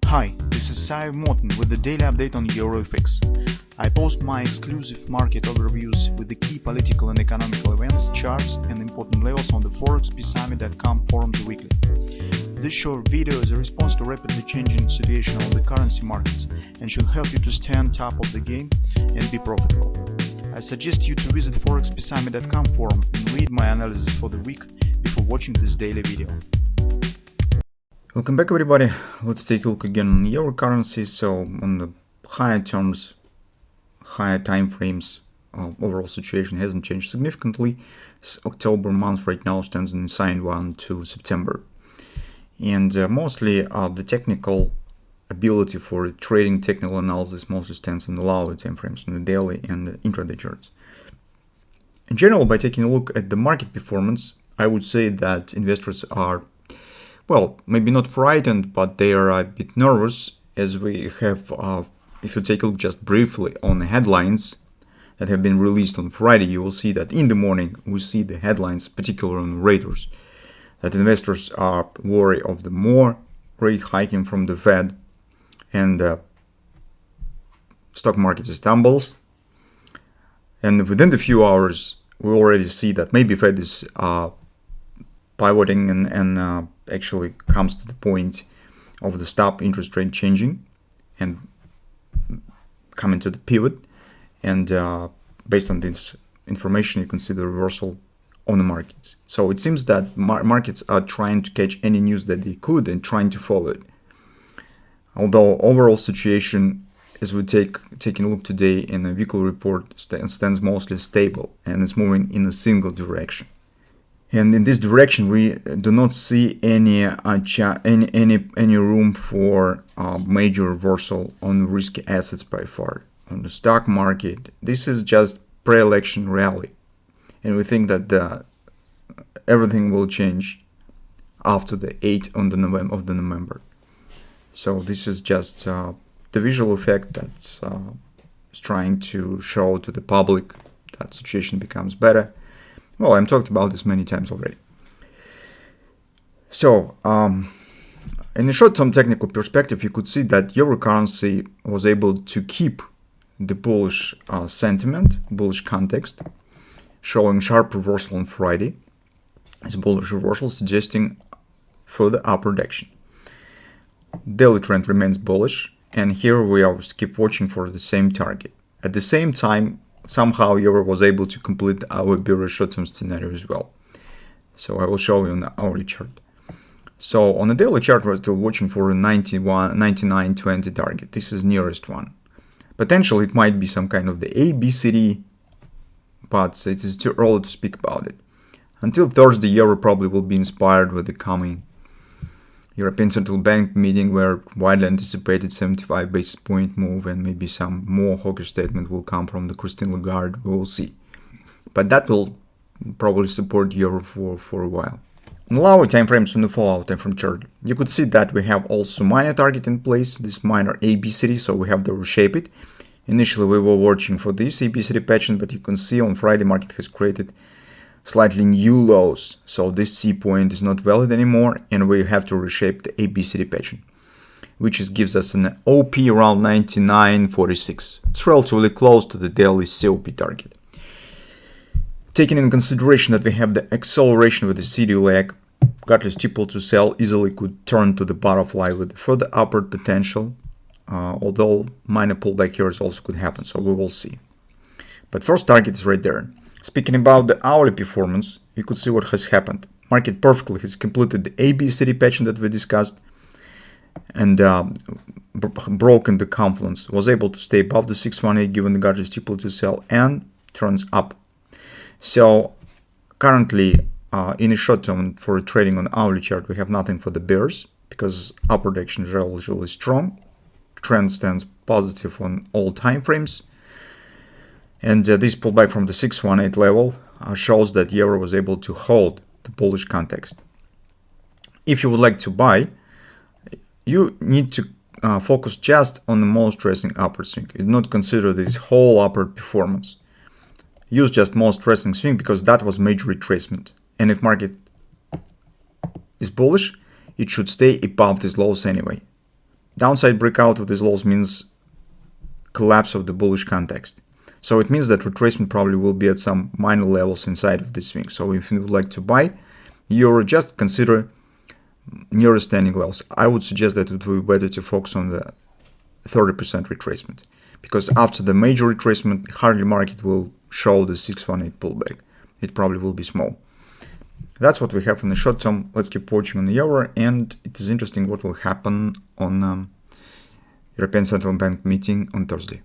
Hi, this is Sive Morten with the daily update on EuroFX. I post my exclusive market overviews with the key political and economical events, charts and important levels on the ForexPeaceArmy.com forums weekly. This short video is a response to rapidly changing situation on the currency markets and should help you to stay on top of the game and be profitable. I suggest you to visit ForexPeaceArmy.com forum and read my analysis for the week before watching this daily video. Welcome back, everybody. Let's take a look again on euro currency. So on the higher terms, higher time frames, overall situation hasn't changed significantly. October month right now stands in sine 1 to September, and mostly the technical ability for trading, technical analysis mostly stands on the lower time frames, on the daily and the intraday charts. In general, by taking a look at the market performance, I would say that investors are, well, maybe not frightened, but they are a bit nervous, as we have, if you take a look just briefly on the headlines that have been released on Friday, you will see that in the morning we see the headlines, particularly on Reuters, that investors are worried of the more rate hiking from the Fed, and stock market stumbles. And within the few hours, we already see that maybe Fed is pivoting and actually comes to the point of the stop interest rate changing and coming to the pivot. And based on this information, you can see the reversal on the markets. So it seems that markets are trying to catch any news that they could and trying to follow it. Although overall situation, as we taking a look today in a weekly report, stands mostly stable and is moving in a single direction. And in this direction, we do not see any room for major reversal on risky assets by far. On the stock market, this is just pre-election rally, and we think that everything will change after the 8th of November. So this is just the visual effect that's trying to show to the public that situation becomes better. Well, I've talked about this many times already. So, in a short-term technical perspective, you could see that euro currency was able to keep the bullish sentiment, bullish context, showing sharp reversal on Friday. It's a bullish reversal suggesting further upward direction. Daily trend remains bullish, and here we are keep watching for the same target. At the same time, somehow euro was able to complete our bearish short-term scenario as well. So I will show you on the hourly chart. So on the daily chart, we're still watching for a 99.20 target. This is nearest one. Potentially it might be some kind of the ABCD, but it is too early to speak about it. Until Thursday, euro probably will be inspired with the coming European Central Bank meeting, where widely anticipated 75 basis point move and maybe some more hawkish statement will come from the Christine Lagarde. We will see. But that will probably support euro for a while. On the lower time frames, on the fallout time frame chart, you could see that we have also minor target in place, this minor ABCD, so we have to reshape it. Initially we were watching for this ABCD pattern, but you can see on Friday market has created slightly new lows, so this C point is not valid anymore, and we have to reshape the ABCD pattern, which gives us an OP around 99.46. It's relatively close to the daily COP target. Taking in consideration that we have the acceleration with the CD leg, Gartley steeple to sell easily could turn to the butterfly with further upward potential, although minor pullback here also could happen, so we will see. But first target is right there. Speaking about the hourly performance, you could see what has happened. Market perfectly has completed the ABCD pattern that we discussed and broken the confluence, was able to stay above the 618 given the Gartley steeple to sell, and turns up. So currently in the short term for trading on the hourly chart, we have nothing for the bears because upward direction is relatively strong. Trend stands positive on all time frames. And this pullback from the 618 level shows that euro was able to hold the bullish context. If you would like to buy, you need to focus just on the most recent upward swing. You do not consider this whole upward performance. Use just most recent swing because that was major retracement. And if market is bullish, it should stay above these lows anyway. Downside breakout of these lows means collapse of the bullish context. So it means that retracement probably will be at some minor levels inside of this swing. So if you would like to buy euro, just consider nearest standing levels. I would suggest that it would be better to focus on the 30% retracement, because after the major retracement, hardly market will show the 618 pullback. It probably will be small. That's what we have in the short term. Let's keep watching on the euro, and it is interesting what will happen on European Central Bank meeting on Thursday.